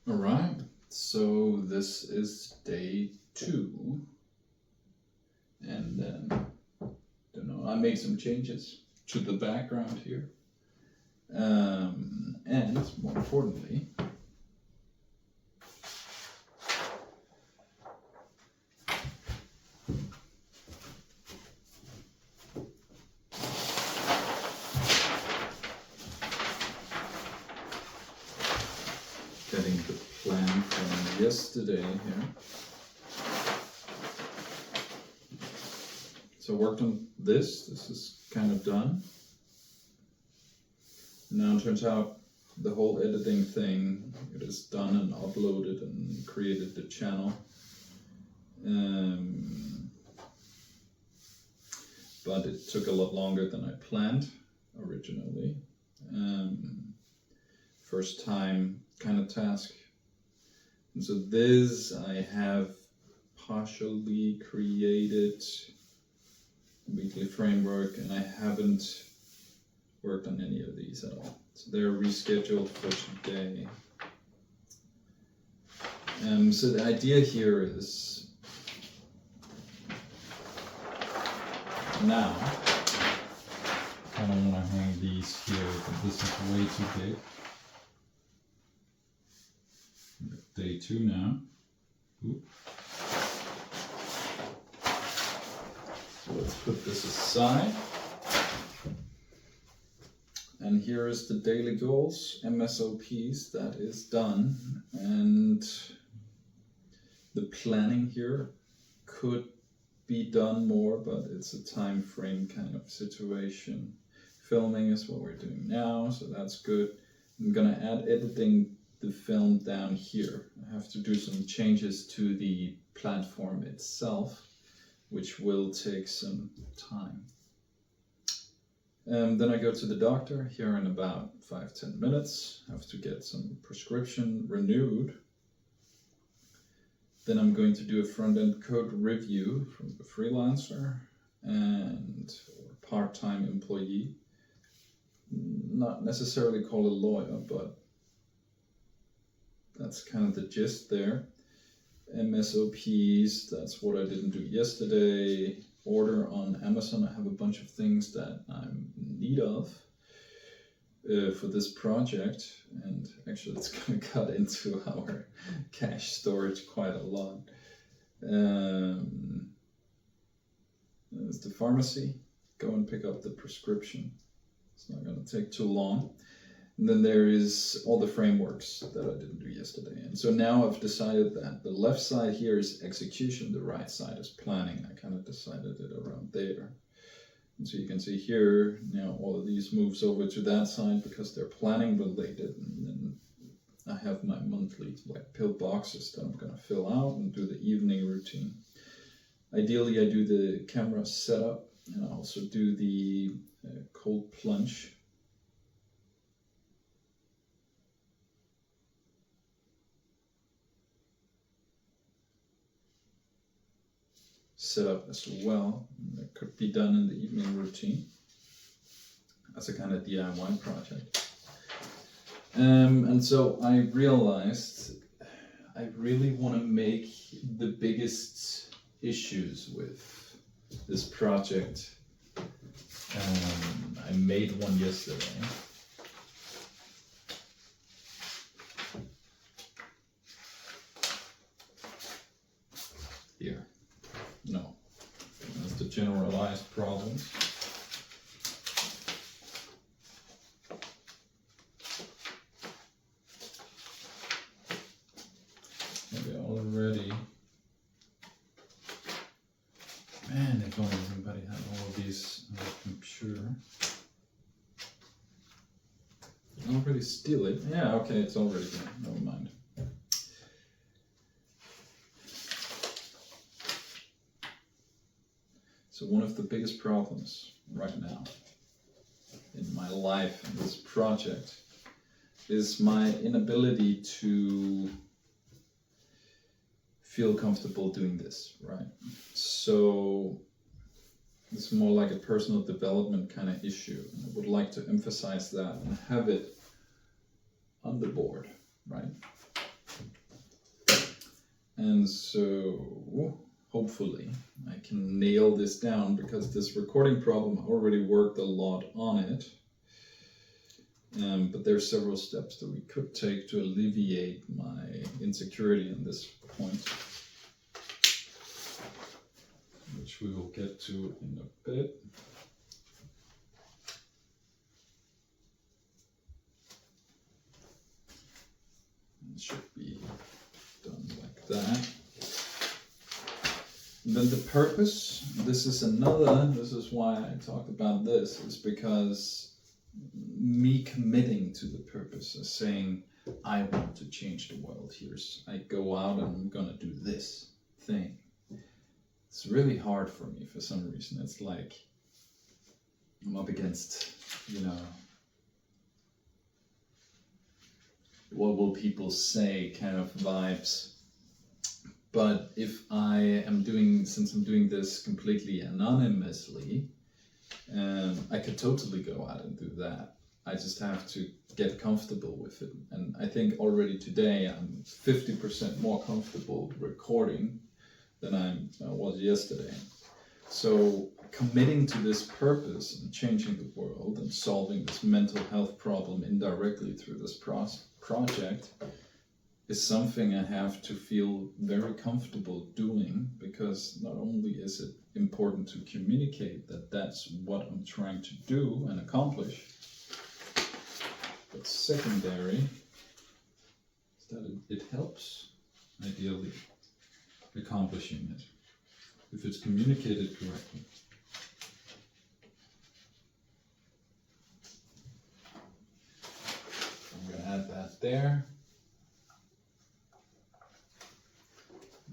All right, so this is day 2, and don't know, I made some changes to the background here, and more importantly, getting the plan from yesterday here. So I worked on this is kind of done. Now it turns out the whole editing thing, it is done and uploaded and created the channel. But it took a lot longer than I planned originally. First time kind of task. And so this I have partially created weekly framework, and I haven't worked on any of these at all. So they're rescheduled for today. So the idea here is now, I don't want to hang these here, but this is way too big. Day 2 now. Oop. So let's put this aside. And here is the daily goals, MSOPs, that is done. And the planning here could be done more, but it's a time frame kind of situation. Filming is what we're doing now, so that's good. I'm gonna add editing the film down here. I have to do some changes to the platform itself, which will take some time. Then I go to the doctor here in about 5-10 minutes. I have to get some prescription renewed. Then I'm going to do a front-end code review from the freelancer and or part-time employee. Not necessarily call a lawyer, but that's kind of the gist there. MSOPs, that's what I didn't do yesterday. Order on Amazon, I have a bunch of things that I'm in need of for this project, and actually it's going to cut into our cache storage quite a lot. There's the pharmacy, go and pick up the prescription. It's not going to take too long. And then there is all the frameworks that I didn't do yesterday. And so now I've decided that the left side here is execution, the right side is planning. I kind of decided it around there. And so you can see here, now all of these moves over to that side because they're planning related. And then I have my monthly pill boxes that I'm going to fill out and do the evening routine. Ideally, I do the camera setup, and I also do the cold plunge. Set up as well. That could be done in the evening routine as a kind of DIY project. And so I realized I really want to make the biggest issues with this project. I made one yesterday. Here. No, that's the generalized problems. Maybe already. Man, if only everybody had all of these on the computer. Already steal it? Yeah, okay, it's already there. Never mind. So one of the biggest problems right now in my life and this project is my inability to feel comfortable doing this, right? So it's more like a personal development kind of issue. And I would like to emphasize that and have it on the board, right? And so hopefully I can nail this down, because this recording problem, I already worked a lot on it. But there are several steps that we could take to alleviate my insecurity on this point, which we will get to in a bit. It should be done like that. And then the purpose, this is why I talked about this, is because me committing to the purpose is saying, I want to change the world. I go out and I'm gonna do this thing. It's really hard for me for some reason. It's like I'm up against, what will people say kind of vibes. But if since I'm doing this completely anonymously, I could totally go out and do that. I just have to get comfortable with it. And I think already today I'm 50% more comfortable recording than I was yesterday. So committing to this purpose and changing the world and solving this mental health problem indirectly through this project is something I have to feel very comfortable doing, because not only is it important to communicate that that's what I'm trying to do and accomplish, but secondary is that it helps, ideally, accomplishing it, if it's communicated correctly. I'm going to add that there.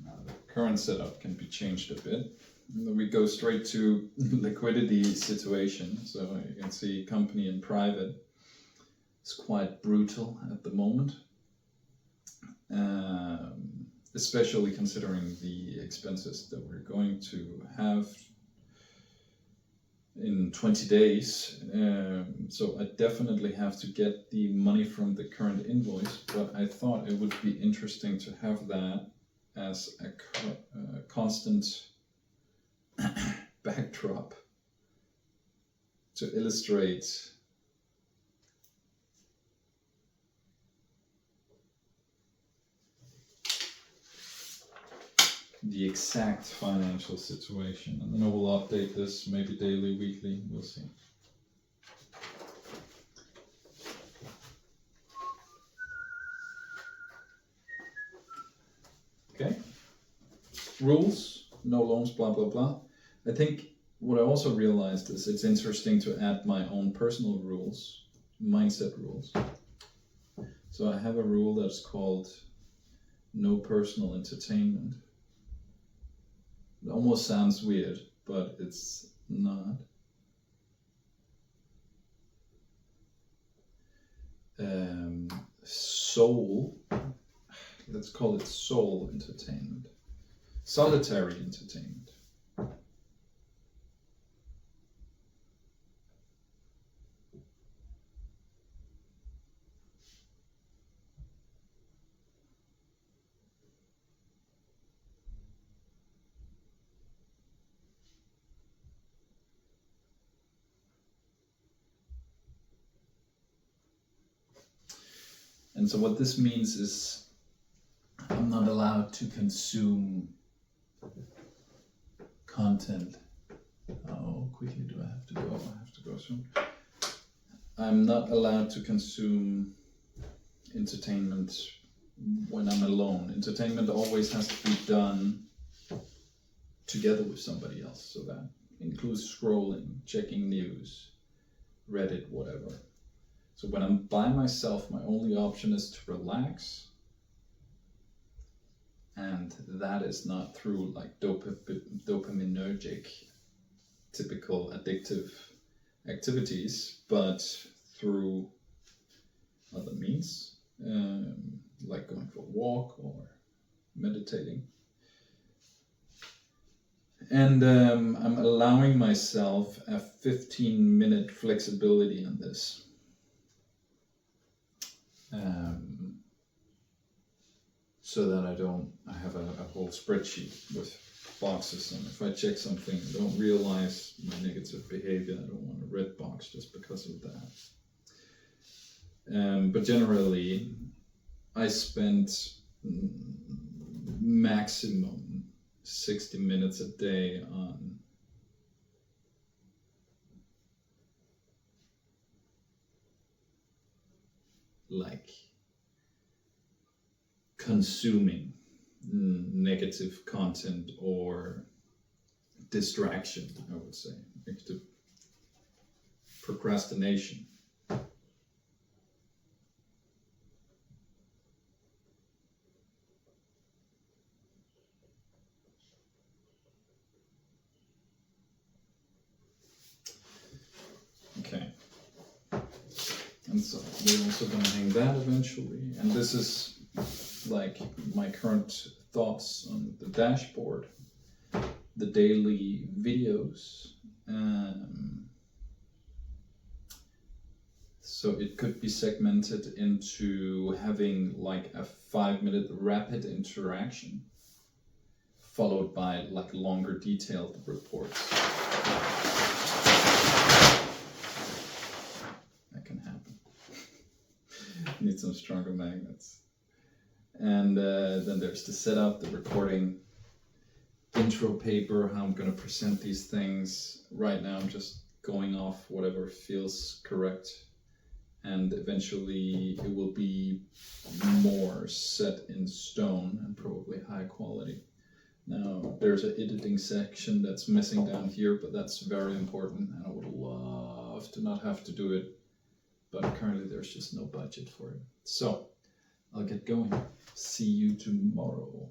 Now the current setup can be changed a bit. And then we go straight to liquidity situation. So you can see company and private is quite brutal at the moment. Especially considering the expenses that we're going to have in 20 days. So I definitely have to get the money from the current invoice, but I thought it would be interesting to have that as a constant backdrop to illustrate the exact financial situation. And then I will update this maybe daily, weekly, we'll see. Okay, rules, no loans, blah, blah, blah. I think what I also realized is it's interesting to add my own personal rules, mindset rules. So I have a rule that's called no personal entertainment. It almost sounds weird, but it's not. Soul, let's call it soul entertainment. Solitary entertainment. And so what this means is I'm not allowed to consume content. How quickly do I have to go? I have to go soon. I'm not allowed to consume entertainment when I'm alone. Entertainment always has to be done together with somebody else. So that includes scrolling, checking news, Reddit, whatever. So when I'm by myself, my only option is to relax. And that is not through like dopaminergic, typical addictive activities, but through other means, like going for a walk or meditating. And I'm allowing myself a 15-minute flexibility in this. so that I have a whole spreadsheet with boxes, and if I check something and don't realize my negative behavior, I don't want a red box just because of that. But generally, I spend maximum 60 minutes a day on like consuming negative content or distraction, I would say, negative procrastination. Okay. And so we're also going to hang that eventually. And this is like my current thoughts on the dashboard, the daily videos. So it could be segmented into having like a 5-minute rapid interaction, followed by like longer detailed reports. That can happen. Need some stronger magnets. And then there's the setup, the recording, intro paper, how I'm going to present these things. Right now I'm just going off whatever feels correct, and eventually it will be more set in stone and probably high quality. Now there's an editing section that's missing down here, but that's very important, and I would love to not have to do it, but currently there's just no budget for it. So I'll get going. See you tomorrow.